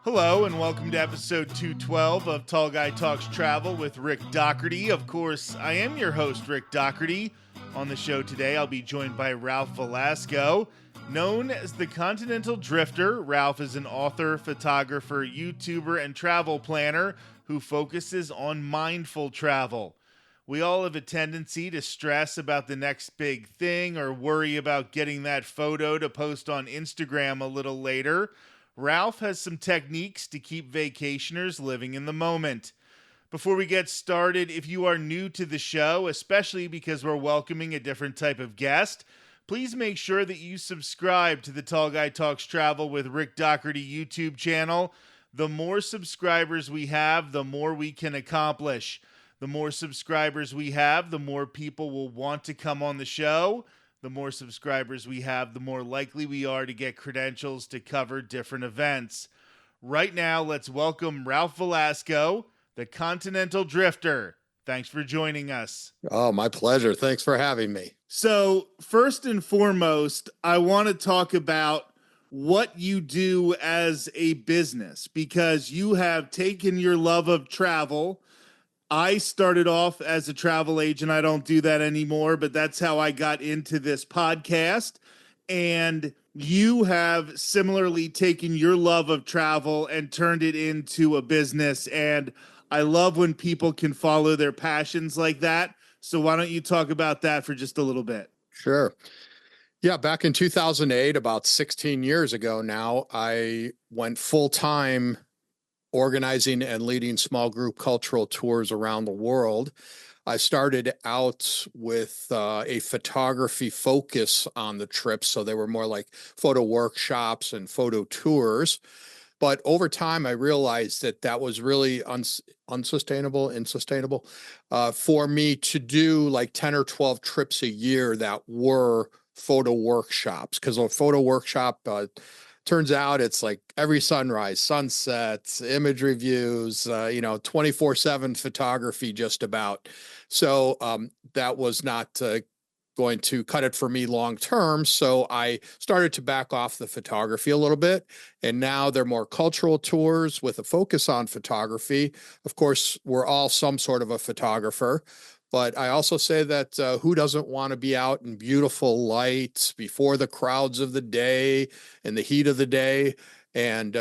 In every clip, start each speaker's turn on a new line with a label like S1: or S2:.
S1: Hello and welcome to episode 212 of Tall Guy Talks Travel with Rick Doherty. Of course, I am your host, Rick Doherty. On the show today, I'll be joined by Ralph Velasco. Known as the Continental Drifter, Ralph is an author, photographer, YouTuber, and travel planner who focuses on mindful travel. We all have a tendency to stress about the next big thing or worry about getting that photo to post on Instagram a little later. Ralph has some techniques to keep vacationers living in the moment. Before we get started, if you are new to the show, especially because we're welcoming a different type of guest, please make sure that you subscribe to the Tall Guy Talks Travel with Rick Doherty YouTube channel. The more subscribers we have, the more we can accomplish. The more subscribers we have, the more people will want to come on the show. The more subscribers we have, the more likely we are to get credentials to cover different events. Right now, let's welcome Ralph Velasco, the Continental Drifter. Thanks for joining us.
S2: Oh, my pleasure. Thanks for having me.
S1: So, first and foremost, I want to talk about what you do as a business, because you have taken your love of travel. I started off as a travel agent. I don't do that anymore, but that's how I got into this podcast. And you have similarly taken your love of travel and turned it into a business. And I love when people can follow their passions like that. So why don't you talk about that for just a little bit?
S2: Sure. Yeah, back in 2008, about 16 years ago now, I went full-time organizing and leading small group cultural tours around the world. I started out with a photography focus on the trips, so they were more like photo workshops and photo tours. But over time, I realized that that was really unsustainable for me to do like 10 or 12 trips a year that were photo workshops, because a photo workshop turns out it's like every sunrise, sunsets, image reviews, 24/7 photography just about. So that was not going to cut it for me long term. So I started to back off the photography a little bit. And now they're more cultural tours with a focus on photography. Of course, we're all some sort of a photographer. But I also say that who doesn't want to be out in beautiful lights before the crowds of the day and the heat of the day, and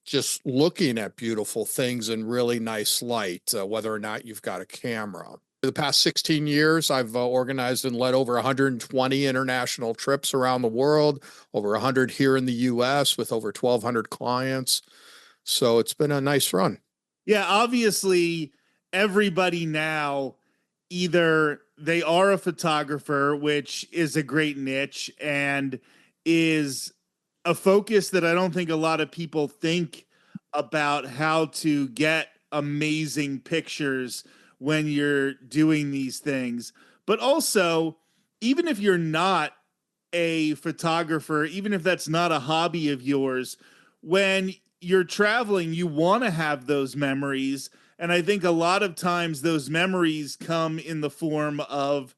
S2: just looking at beautiful things in really nice light, whether or not you've got a camera. For the past 16 years, I've organized and led over 120 international trips around the world, over 100 here in the U.S. with over 1,200 clients. So it's been a nice run.
S1: Yeah, obviously, everybody now, either they are a photographer, which is a great niche and is a focus that I don't think a lot of people think about, how to get amazing pictures when you're doing these things. But also, even if you're not a photographer, even if that's not a hobby of yours, when you're traveling, you want to have those memories. And I think a lot of times those memories come in the form of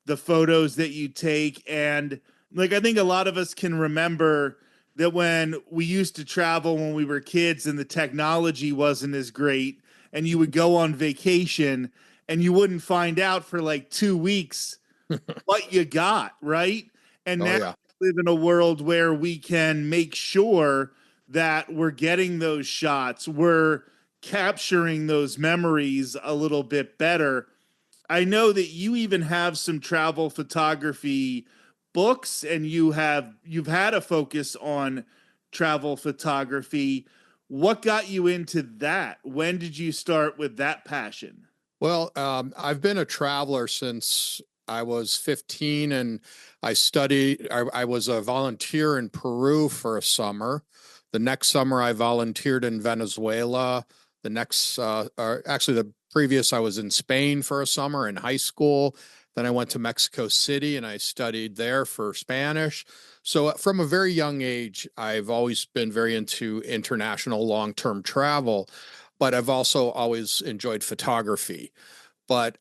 S1: the photos that you take. And like, I think a lot of us can remember that when we used to travel when we were kids and the technology wasn't as great, and you would go on vacation and you wouldn't find out for like 2 weeks what you got, right? And now we live in a world where we can make sure that we're getting those shots. We're capturing those memories a little bit better. I know that you even have some travel photography books, and you've had a focus on travel photography. What got you into that? When did you start with that passion?
S2: Well, I've been a traveler since I was 15, and I was a volunteer in Peru for a summer. The next summer, I volunteered in Venezuela. The previous, I was in Spain for a summer in high school. Then I went to Mexico City and I studied there for Spanish. So from a very young age, I've always been very into international long-term travel, but I've also always enjoyed photography. But,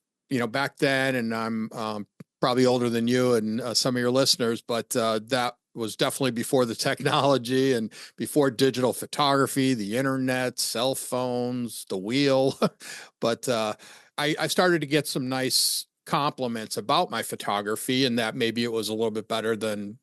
S2: back then, and I'm probably older than you and some of your listeners, but that was definitely before the technology and before digital photography, the internet, cell phones, the wheel. But I started to get some nice compliments about my photography and that maybe it was a little bit better than,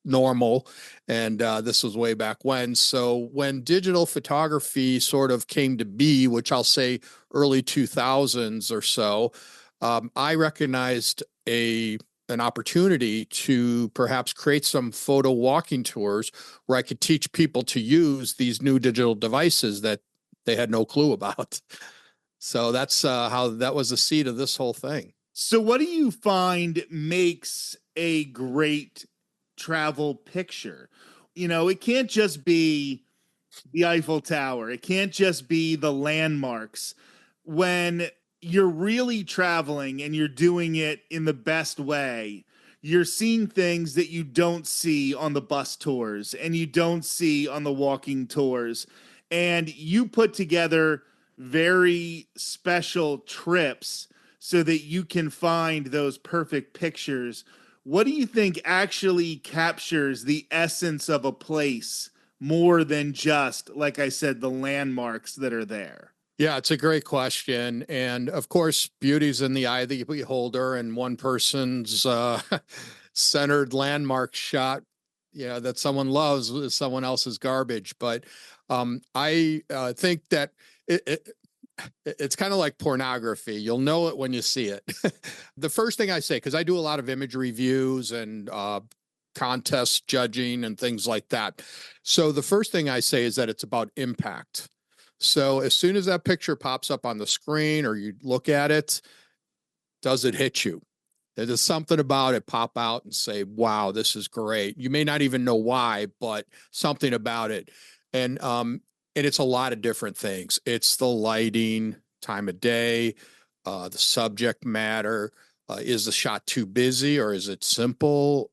S2: normal. And this was way back when. So when digital photography sort of came to be, which I'll say early 2000s or so, I recognized an opportunity to perhaps create some photo walking tours where I could teach people to use these new digital devices that they had no clue about. So that's how that was the seed of this whole thing.
S1: So, what do you find makes a great travel picture? It can't just be the Eiffel Tower, it can't just be the landmarks. When you're really traveling and you're doing it in the best way, you're seeing things that you don't see on the bus tours and you don't see on the walking tours. And you put together very special trips so that you can find those perfect pictures. What do you think actually captures the essence of a place more than just, like I said, the landmarks that are there?
S2: Yeah, it's a great question. And of course, beauty's in the eye of the beholder, and one person's centered landmark shot, that someone loves is someone else's garbage. But I think that it it's kind of like pornography. You'll know it when you see it. The first thing I say, because I do a lot of image reviews and contest judging and things like that. So the first thing I say is that it's about impact. So as soon as that picture pops up on the screen or you look at it, does it hit you? There's something about it pop out and say, wow, this is great. You may not even know why, but something about it. And it's a lot of different things. It's the lighting, time of day, the subject matter. Is the shot too busy or is it simple?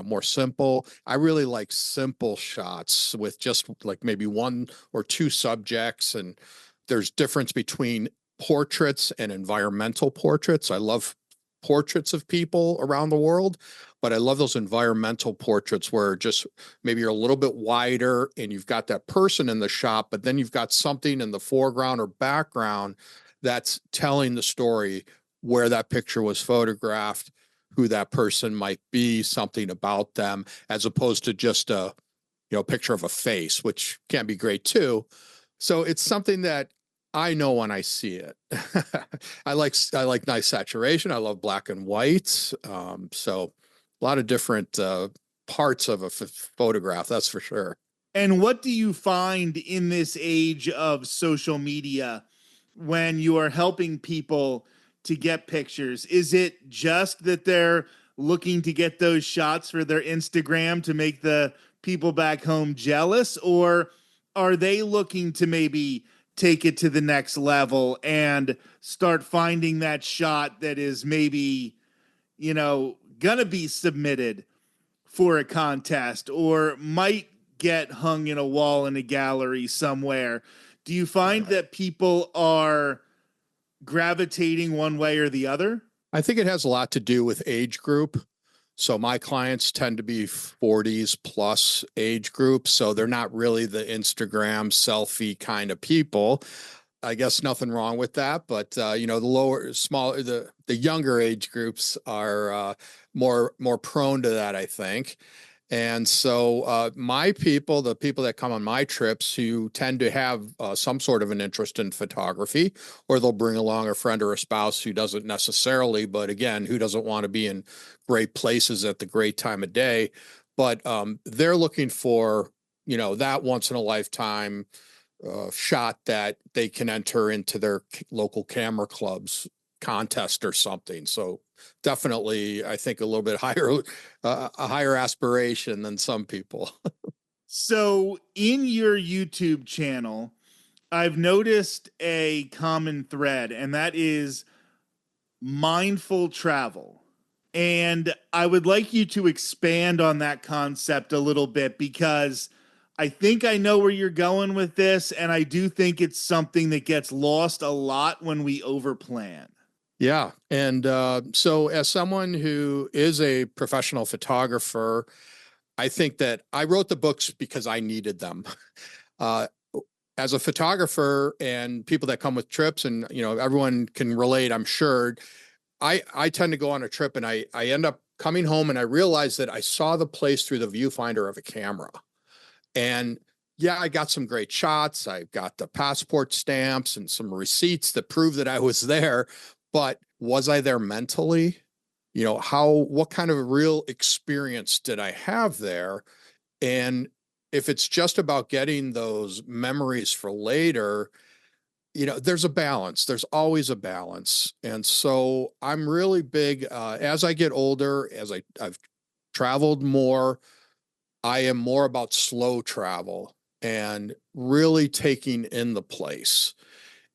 S2: More simple. I really like simple shots with just like maybe one or two subjects. And there's difference between portraits and environmental portraits. I love portraits of people around the world, but I love those environmental portraits where just maybe you're a little bit wider and you've got that person in the shot, but then you've got something in the foreground or background that's telling the story where that picture was photographed, who that person might be, something about them, as opposed to just a picture of a face, which can be great too. So it's something that I know when I see it. I like nice saturation. I love black and white. So a lot of different parts of a photograph, that's for sure.
S1: And what do you find in this age of social media when you are helping people to get pictures? Is it just that they're looking to get those shots for their Instagram to make the people back home jealous? Or are they looking to maybe take it to the next level and start finding that shot that is maybe, gonna be submitted for a contest or might get hung in a wall in a gallery somewhere? Do you find that people are gravitating one way or the other?
S2: I think it has a lot to do with age group. So my clients tend to be 40s plus age group. So they're not really the Instagram selfie kind of people. I guess nothing wrong with that, but the lower, smaller, the younger age groups are more prone to that, I think. And so my people, the people that come on my trips, who tend to have some sort of an interest in photography, or they'll bring along a friend or a spouse who doesn't necessarily, but again, who doesn't want to be in great places at the great time of day, but they're looking for that once in a lifetime shot that they can enter into their local camera clubs contest or something. So definitely, I think a little bit higher, a higher aspiration than some people.
S1: So, in your YouTube channel, I've noticed a common thread, and that is mindful travel. And I would like you to expand on that concept a little bit because I think I know where you're going with this. And I do think it's something that gets lost a lot when we overplan.
S2: Yeah. And so, as someone who is a professional photographer, I think that I wrote the books because I needed them. Uh, as a photographer and people that come with trips, and everyone can relate, I'm sure. I tend to go on a trip and I end up coming home and I realize that I saw the place through the viewfinder of a camera. And yeah, I got some great shots. I got the passport stamps and some receipts that prove that I was there. But was I there mentally? What kind of a real experience did I have there? And if it's just about getting those memories for later, there's a balance. There's always a balance. And so I'm really big, as I get older, I've traveled more, I am more about slow travel and really taking in the place.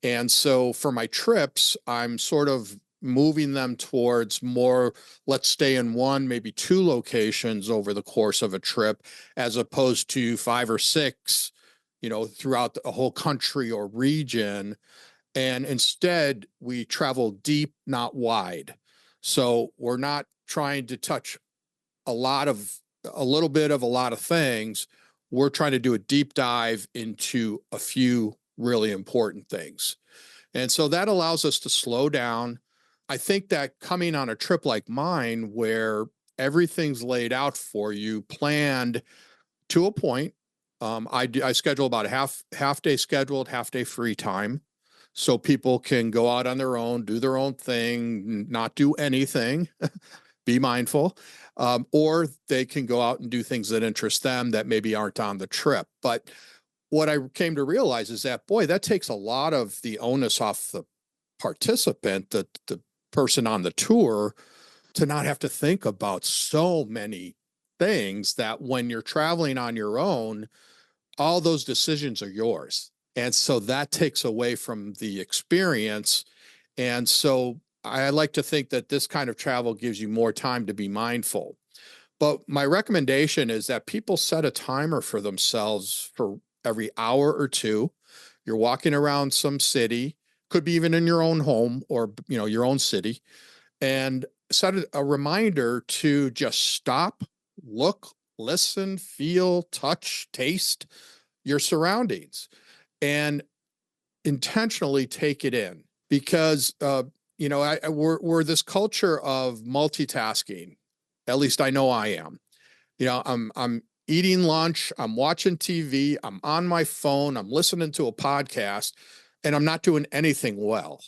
S2: And so for my trips, I'm sort of moving them towards more, let's stay in one, maybe two locations over the course of a trip, as opposed to five or six, throughout a whole country or region. And instead, we travel deep, not wide. So we're not trying to touch a little bit of a lot of things. We're trying to do a deep dive into a few really important things. And so that allows us to slow down. I think that coming on a trip like mine, where everything's laid out for you, planned to a point, I schedule about a half day scheduled, half day free time, so people can go out on their own, do their own thing, not do anything, be mindful, or they can go out and do things that interest them that maybe aren't on the trip. But what I came to realize is that, boy, that takes a lot of the onus off the participant, the person on the tour, to not have to think about so many things, that when you're traveling on your own, all those decisions are yours. And so that takes away from the experience. And so I like to think that this kind of travel gives you more time to be mindful. But my recommendation is that people set a timer for themselves for every hour or two. You're walking around some city, could be even in your own home or, your own city, and set a reminder to just stop, look, listen, feel, touch, taste your surroundings, and intentionally take it in. Because we're this culture of multitasking. At least I know I am. I'm eating lunch, I'm watching TV, I'm on my phone, I'm listening to a podcast, and I'm not doing anything well.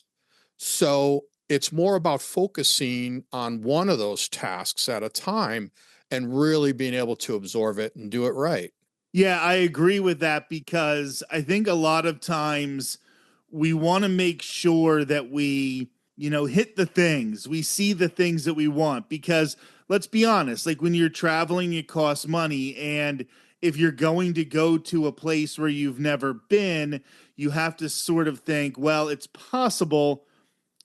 S2: So it's more about focusing on one of those tasks at a time and really being able to absorb it and do it right.
S1: Yeah, I agree with that, because I think a lot of times we want to make sure that we, hit the things, we see the things that we want. Because let's be honest, like when you're traveling, it costs money. And if you're going to go to a place where you've never been, you have to sort of think, well, it's possible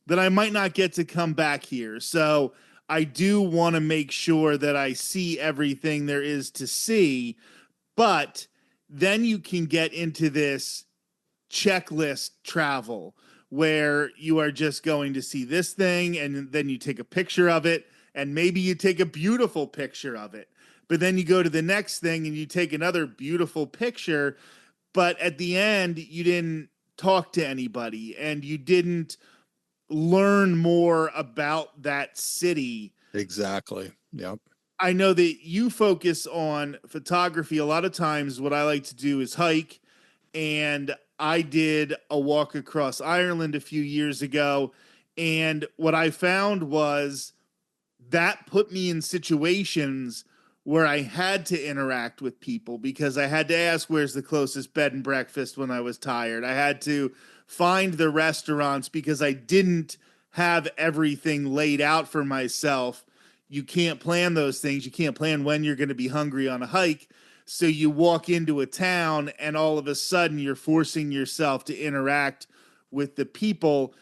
S1: that I might not get to come back here. So I do want to make sure that I see everything there is to see. But then you can get into this checklist travel where you are just going to see this thing and then you take a picture of it, and maybe you take a beautiful picture of it. But then you go to the next thing and you take another beautiful picture, but at the end you didn't talk to anybody and you didn't learn more about that city.
S2: Exactly. Yep.
S1: I know that you focus on photography. A lot of times, what I like to do is hike, and I did a walk across Ireland a few years ago. And what I found was that put me in situations where I had to interact with people, because I had to ask where's the closest bed and breakfast when I was tired. I had to find the restaurants because I didn't have everything laid out for myself. You can't plan those things. You can't plan when you're going to be hungry on a hike. So you walk into a town and all of a sudden you're forcing yourself to interact with the people.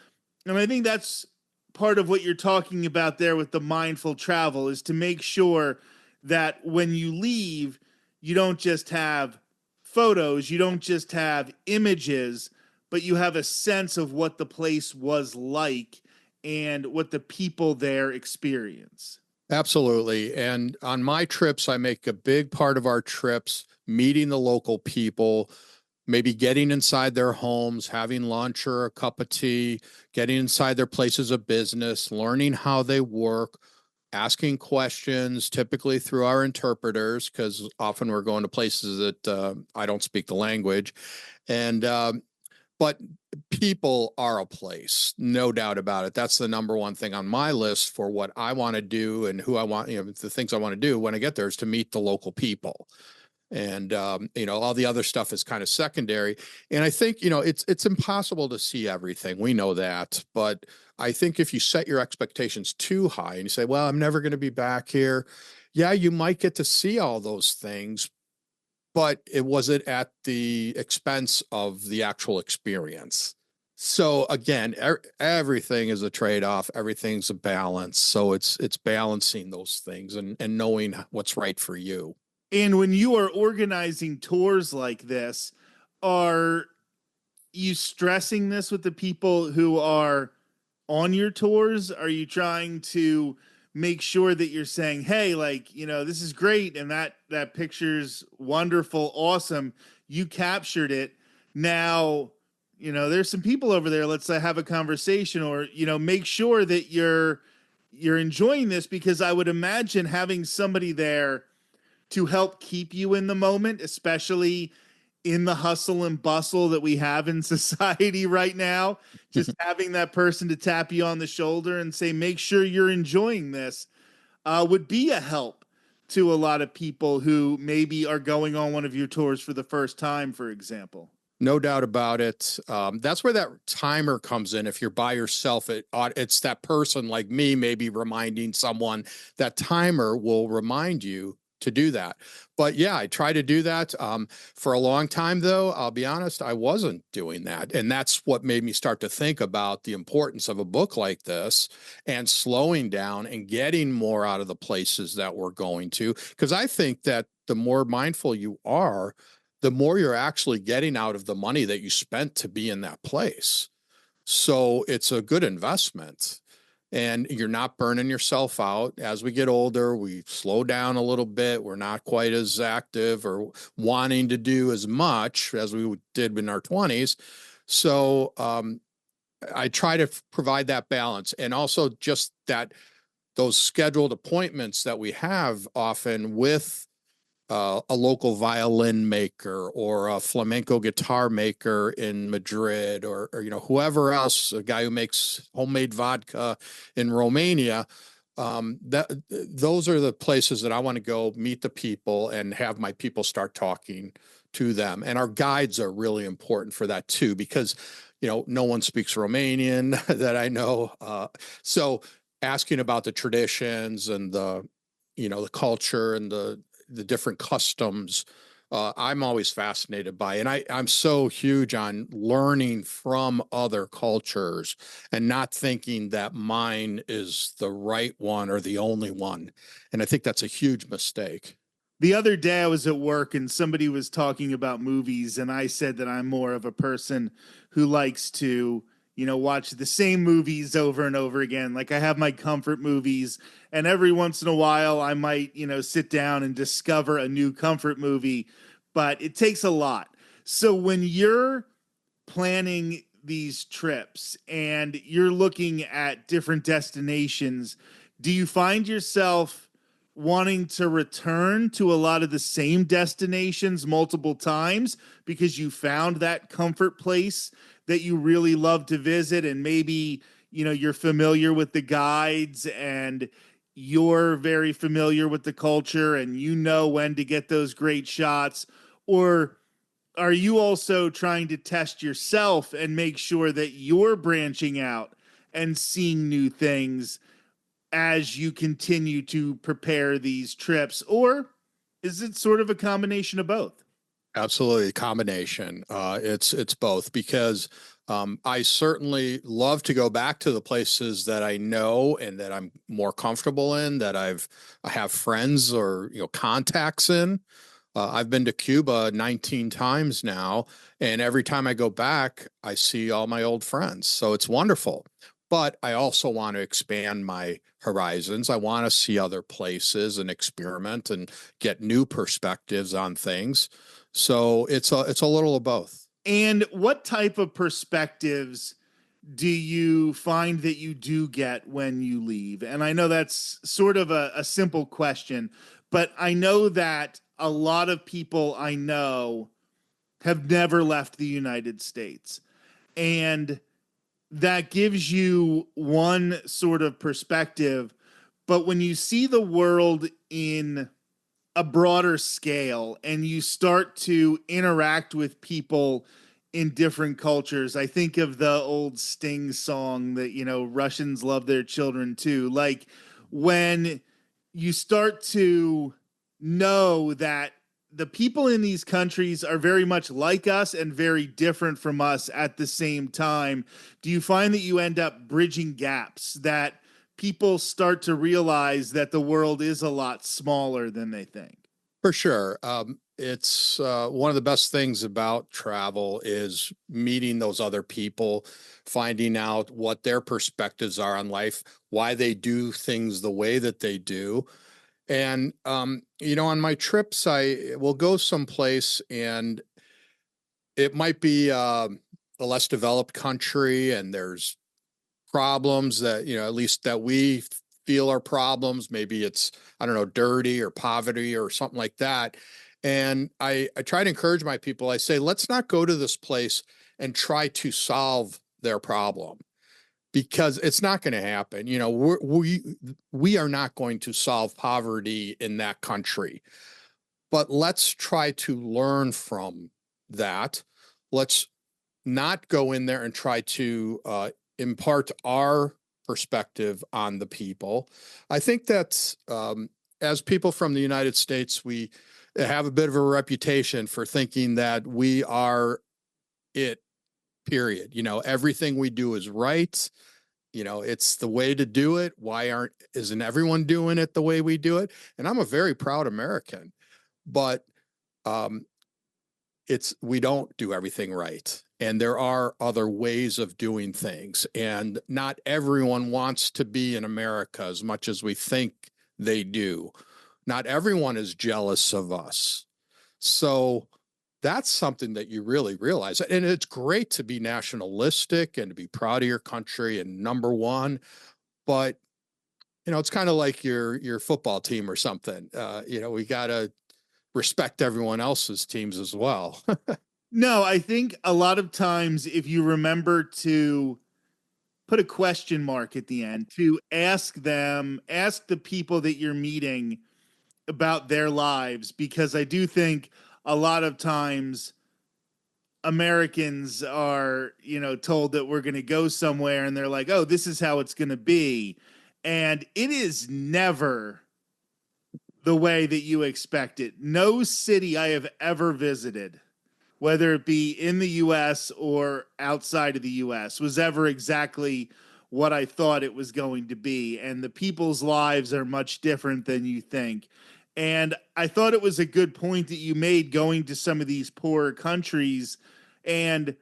S1: And I think that's part of what you're talking about there with the mindful travel, is to make sure that when you leave, you don't just have photos, you don't just have images, but you have a sense of what the place was like and what the people there experience.
S2: Absolutely. And on my trips, I make a big part of our trips meeting the local people, maybe getting inside their homes, having lunch or a cup of tea, getting inside their places of business, learning how they work, asking questions, typically through our interpreters, because often we're going to places that I don't speak the language. And but people are a place, no doubt about it. That's the number one thing on my list for what I want to do and who I want, the things I want to do when I get there is to meet the local people. And all the other stuff is kind of secondary. And I think it's impossible to see everything. We know that, but I think if you set your expectations too high and you say, well, I'm never going to be back here, yeah, you might get to see all those things, but it wasn't at the expense of the actual experience. So again, everything is a trade-off. Everything's a balance. So it's balancing those things and knowing what's right for you.
S1: And when you are organizing tours like this, are you stressing this with the people who are on your tours? Are you trying to make sure that you're saying, hey, like, this is great and that picture's wonderful, awesome, you captured it. Now, there's some people over there, let's have a conversation, or make sure that you're enjoying this, because I would imagine having somebody there to help keep you in the moment, especially in the hustle and bustle that we have in society right now. Just having that person to tap you on the shoulder and say, make sure you're enjoying this, would be a help to a lot of people who maybe are going on one of your tours for the first time, for example.
S2: No doubt about it. That's where that timer comes in. If you're by yourself, it's that person like me, maybe reminding someone. That timer will remind you to do that. But yeah, I try to do that. For a long time, though, I'll be honest, I wasn't doing that. And that's what made me start to think about the importance of a book like this and slowing down and getting more out of the places that we're going to. Because I think that the more mindful you are, the more you're actually getting out of the money that you spent to be in that place. So it's a good investment and you're not burning yourself out. As we get older, we slow down a little bit. We're not quite as active or wanting to do as much as we did in our 20s. So I try to provide that balance, and also just that those scheduled appointments that we have often with a local violin maker or a flamenco guitar maker in Madrid, or whoever else, a guy who makes homemade vodka in Romania. Those are the places that I want to go meet the people and have my people start talking to them. And our guides are really important for that too, because no one speaks Romanian that I know. So asking about the traditions and the culture and the different customs, I'm always fascinated by. And I'm so huge on learning from other cultures and not thinking that mine is the right one or the only one. And I think that's a huge mistake.
S1: The other day I was at work and somebody was talking about movies, and I said that I'm more of a person who likes to, watch the same movies over and over again. Like, I have my comfort movies, and every once in a while I might, sit down and discover a new comfort movie, but it takes a lot. So when you're planning these trips and you're looking at different destinations, do you find yourself wanting to return to a lot of the same destinations multiple times because you found that comfort place that you really love to visit, and maybe you're familiar with the guides and you're very familiar with the culture and when to get those great shots? Or are you also trying to test yourself and make sure that you're branching out and seeing new things as you continue to prepare these trips? Or is it sort of a combination of both?
S2: Absolutely, combination. It's both, because I certainly love to go back to the places that I know and that I'm more comfortable in, that I have friends or contacts in. I've been to Cuba 19 times now, and every time I go back, I see all my old friends. So it's wonderful. but I also want to expand my horizons. I want to see other places and experiment and get new perspectives on things. So it's a little of both.
S1: And what type of perspectives do you find that you do get when you leave? And I know that's sort of a simple question, but I know that a lot of people I know have never left the United States. And that gives you one sort of perspective. But when you see the world in a broader scale and you start to interact with people in different cultures, I think of the old Sting song that, Russians love their children too. Like when you start to know that the people in these countries are very much like us and very different from us at the same time, do you find that you end up bridging gaps, that people start to realize that the world is a lot smaller than they think?
S2: For sure. It's one of the best things about travel is meeting those other people, finding out what their perspectives are on life, why they do things the way that they do. And, on my trips, I will go someplace and it might be a less developed country and there's problems that, at least that we feel are problems. Maybe it's, I don't know, dirty or poverty or something like that. And I try to encourage my people. I say, let's not go to this place and try to solve their problem because it's not going to happen. We are not going to solve poverty in that country, but let's try to learn from that. Let's not go in there and try to impart our perspective on the people. I think that's as people from the United States, we have a bit of a reputation for thinking that we are it, period. Everything we do is right. It's the way to do it. Isn't everyone doing it the way we do it? And I'm a very proud American, but um, we don't do everything right. And there are other ways of doing things. And not everyone wants to be in America as much as we think they do. Not everyone is jealous of us. So that's something that you really realize. And it's great to be nationalistic and to be proud of your country and number one. But, it's kind of like your football team or something. We got to respect everyone else's teams as well.
S1: No, I think a lot of times if you remember to put a question mark at the end, to ask the people that you're meeting about their lives, because I do think a lot of times Americans are, told that we're going to go somewhere and they're like, oh, this is how it's going to be. And it is never the way that you expect it. No city I have ever visited, whether it be in the US or outside of the US, was ever exactly what I thought it was going to be. And the people's lives are much different than you think. And I thought it was a good point that you made, going to some of these poorer countries. And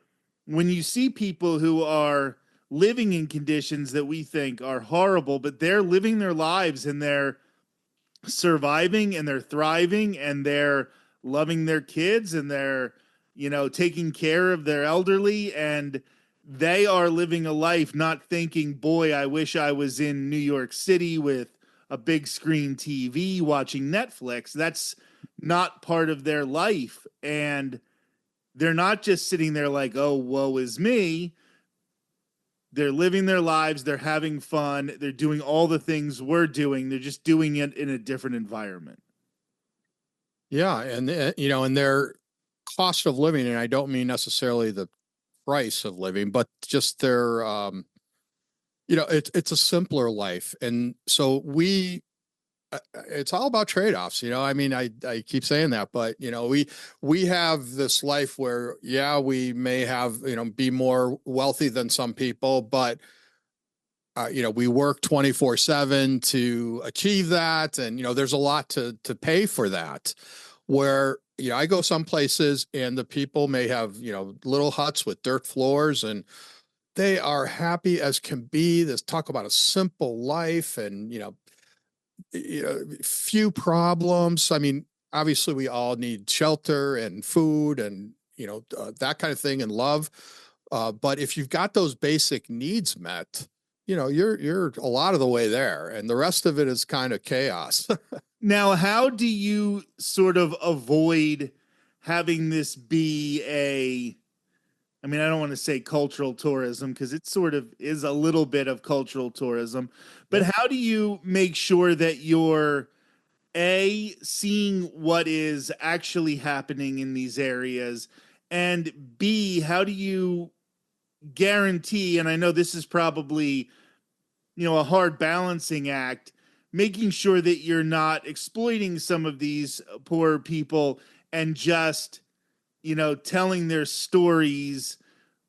S1: when you see people who are living in conditions that we think are horrible, but they're living their lives and they're surviving and they're thriving and they're loving their kids and they're, taking care of their elderly, and they are living a life not thinking, boy, I wish I was in New York City with a big screen TV watching Netflix. That's not part of their life. And they're not just sitting there like, oh, woe is me. They're living their lives. They're having fun. They're doing all the things we're doing. They're just doing it in a different environment.
S2: Yeah. And, and their cost of living, and I don't mean necessarily the price of living, but just their, it's a simpler life. And so it's all about trade-offs. I mean, I keep saying that, but we have this life where, yeah, we may have, be more wealthy than some people, but we work 24/7 to achieve that. And, there's a lot to pay for that, where, I go some places and the people may have, little huts with dirt floors and they are happy as can be. Let's talk about a simple life and, few problems. I mean, obviously we all need shelter and food and, that kind of thing and love. But if you've got those basic needs met, you're a lot of the way there, and the rest of it is kind of chaos.
S1: Now, how do you sort of avoid having this be I mean, I don't want to say cultural tourism because it sort of is a little bit of cultural tourism, but
S2: Yeah.
S1: how do you make sure that you're seeing what is actually happening in these areas, and B, how do you guarantee, and I know this is probably, a hard balancing act, making sure that you're not exploiting some of these poor people and just, telling their stories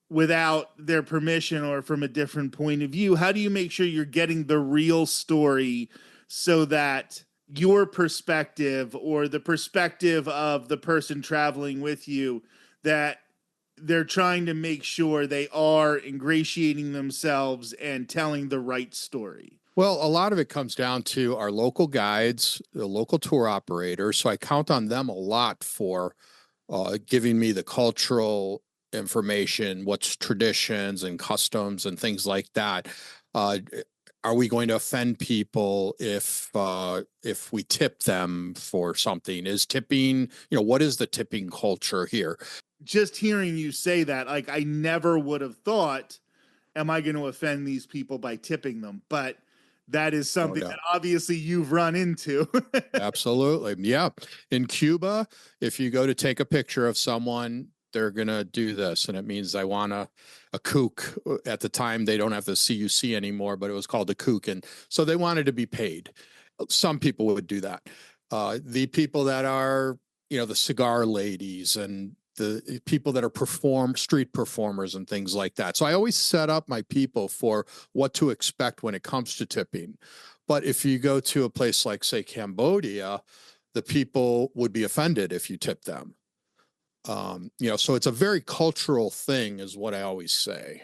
S1: without their permission or from a different point of view? How do you make sure you're getting the real story so that your perspective or the perspective of the person traveling with you, that they're trying to make sure they are ingratiating themselves and telling the right story?
S2: Well, a lot of it comes down to our local guides, the local tour operators. So I count on them a lot for giving me the cultural information, what's traditions and customs and things like that. Uh, are we going to offend people if we tip them for something? Is tipping, what is the tipping culture here?
S1: Just hearing you say that, like, I never would have thought, am I going to offend these people by tipping them? But that is
S2: No
S1: something that
S2: doubt.
S1: obviously you've run into.
S2: Absolutely. Yeah. In Cuba, if you go to take a picture of someone, they're going to do this. And it means I want a kook. At the time, they don't have the CUC anymore, but it was called a kook. And so they wanted to be paid. Some people would do that. The people that are, the cigar ladies and the people that are street performers and things like that. So I always set up my people for what to expect when it comes to tipping. But if you go to a place like, say, Cambodia, the people would be offended if you tip them. So it's a very cultural thing, is what I always say.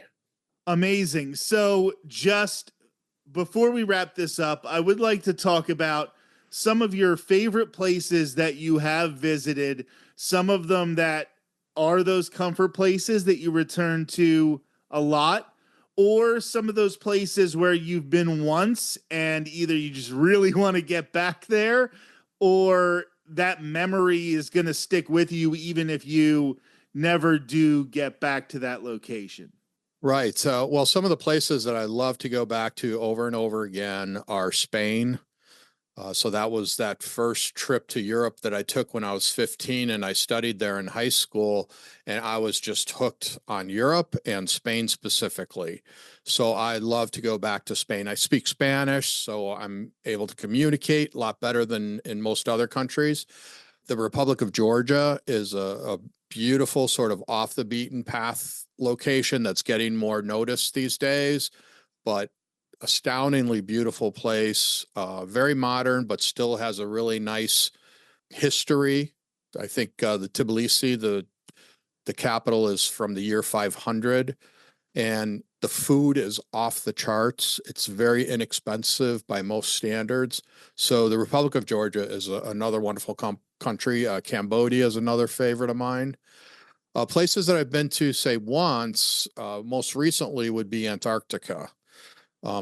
S1: Amazing. So, just before we wrap this up, I would like to talk about some of your favorite places that you have visited, some of them that are those comfort places that you return to a lot, or some of those places where you've been once and either you just really want to get back there, or that memory is going to stick with you even if you never do get back to that location.
S2: Right. Well, some of the places that I love to go back to over and over again are Spain. So that was that first trip to Europe that I took when I was 15, and I studied there in high school, and I was just hooked on Europe and Spain specifically. So I love to go back to Spain. I speak Spanish, so I'm able to communicate a lot better than in most other countries. The Republic of Georgia is a beautiful sort of off the beaten path location that's getting more notice these days, but astoundingly beautiful place, very modern, but still has a really nice history. I think the Tbilisi, the capital, is from the year 500, and the food is off the charts. It's very inexpensive by most standards. So the Republic of Georgia is another wonderful country. Cambodia is another favorite of mine. Places that I've been to, say, once, most recently would be Antarctica.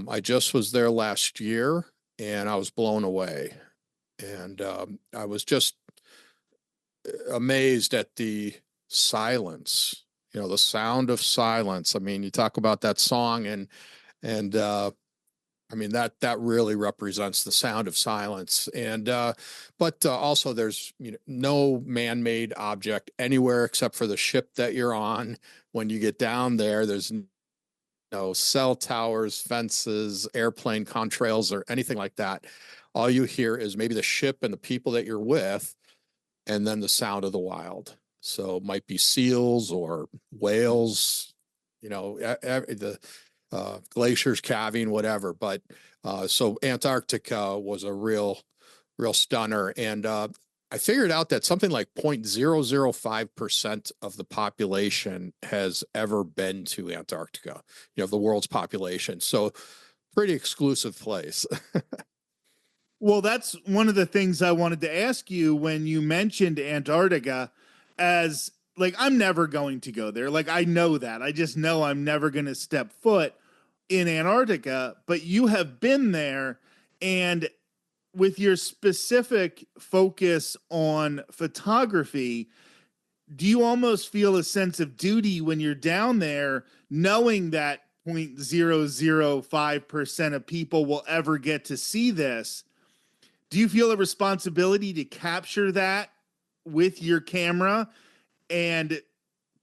S2: I just was there last year and I was blown away. And I was just amazed at the silence, the sound of silence. I mean, you talk about that song and I mean, that really represents the sound of silence. And but also there's no man-made object anywhere except for the ship that you're on. When you get down there, there's no cell towers, fences, airplane contrails, or anything like that. All you hear is maybe the ship and the people that you're with, and then the sound of the wild. So it might be seals or whales, the glaciers calving, whatever. But so Antarctica was a real stunner. And I figured out that something like 0.005% of the population has ever been to Antarctica, the world's population. So pretty exclusive place.
S1: Well, that's one of the things I wanted to ask you when you mentioned Antarctica, as like I'm never going to go there. Like I know that. I just know I'm never going to step foot in Antarctica, but you have been there, and with your specific focus on photography, do you almost feel a sense of duty when you're down there knowing that 0.005% of people will ever get to see this? Do you feel a responsibility to capture that with your camera and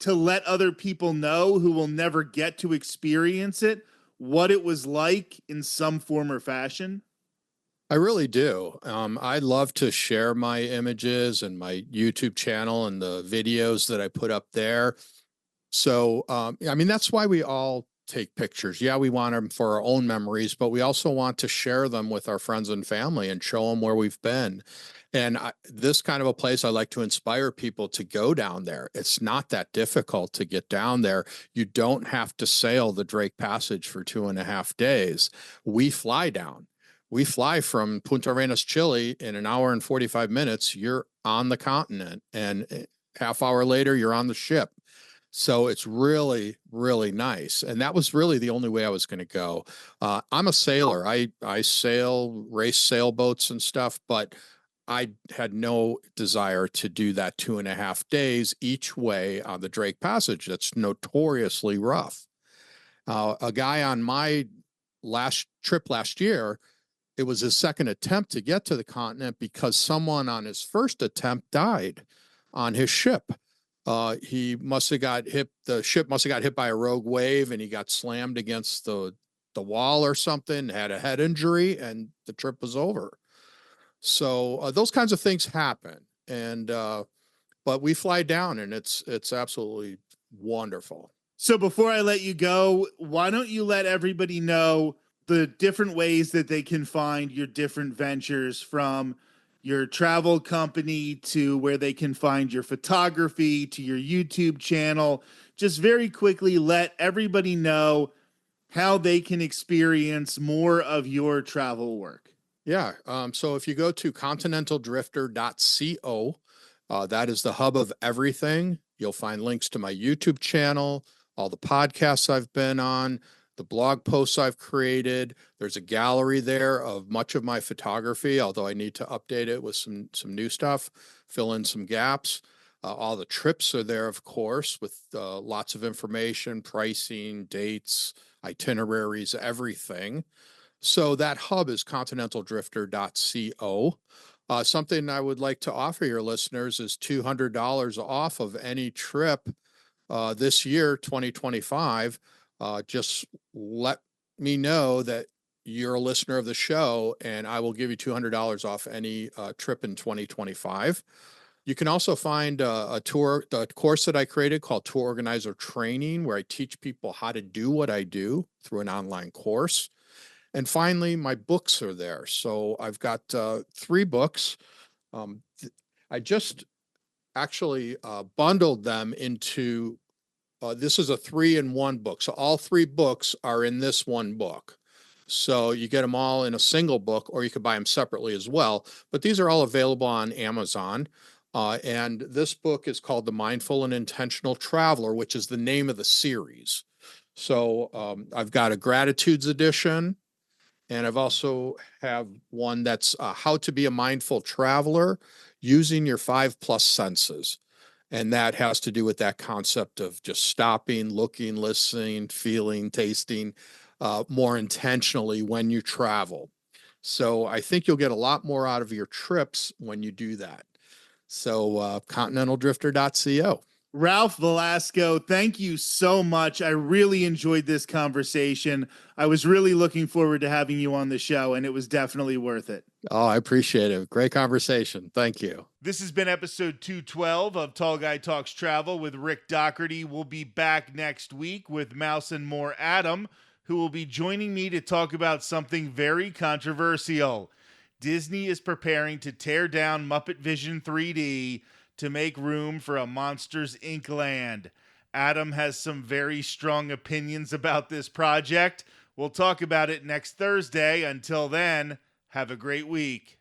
S1: to let other people know who will never get to experience it what it was like in some form or fashion?
S2: I really do. I love to share my images and my YouTube channel and the videos that I put up there. So, I mean, that's why we all take pictures. Yeah, we want them for our own memories, but we also want to share them with our friends and family and show them where we've been. And this kind of a place, I like to inspire people to go down there. It's not that difficult to get down there. You don't have to sail the Drake Passage for 2.5 days. We fly down. We fly from Punta Arenas, Chile in an hour and 45 minutes. You're on the continent, and half hour later, you're on the ship. So it's really, really nice. And that was really the only way I was going to go. I'm a sailor. I sail, race sailboats and stuff, but I had no desire to do that 2.5 days each way on the Drake Passage. That's notoriously rough. A guy on my last trip last year, it was his second attempt to get to the continent because someone on his first attempt died on his ship. He must have got hit. The ship must have got hit by a rogue wave, and he got slammed against the wall or something. Had a head injury, and the trip was over. So those kinds of things happen, and but we fly down, and it's absolutely wonderful.
S1: So before I let you go, why don't you let everybody know the different ways that they can find your different ventures, from your travel company to where they can find your photography to your YouTube channel? Just very quickly let everybody know how they can experience more of your travel work.
S2: Yeah. So if you go to continentaldrifter.co, that is the hub of everything. You'll find links to my YouTube channel, all the podcasts I've been on, the blog posts I've created. There's a gallery there of much of my photography, although I need to update it with some new stuff, fill in some gaps. All the trips are there, of course, with lots of information, pricing, dates, itineraries, everything. So that hub is continentaldrifter.co. Something I would like to offer your listeners is $200 off of any trip this year, 2025. Just let me know that you're a listener of the show, and I will give you $200 off any trip in 2025. You can also find the course that I created called Tour Organizer Training, where I teach people how to do what I do through an online course. And finally, my books are there. So I've got 3 books. I just actually bundled them into, this is a 3-in-1 book. So all 3 books are in this one book. So you get them all in a single book, or you could buy them separately as well. But these are all available on Amazon. And this book is called The Mindful and Intentional Traveler, which is the name of the series. So I've got a gratitudes edition, and I've also have one that's how to be a mindful traveler using your 5+ senses. And that has to do with that concept of just stopping, looking, listening, feeling, tasting more intentionally when you travel. So I think you'll get a lot more out of your trips when you do that. So continentaldrifter.co.
S1: Ralph Velasco, thank you so much. I really enjoyed this conversation. I was really looking forward to having you on the show, and it was definitely worth it.
S2: Oh, I appreciate it. Great conversation. Thank you.
S1: This has been episode 212 of Tall Guy Talks Travel with Rick Doherty. We'll be back next week with Mouse and More Adam, who will be joining me to talk about something very controversial: Disney is preparing to tear down Muppet Vision 3D to make room for a Monsters Inc. land. Adam has some very strong opinions about this project. We'll talk about it next Thursday. Until then, have a great week.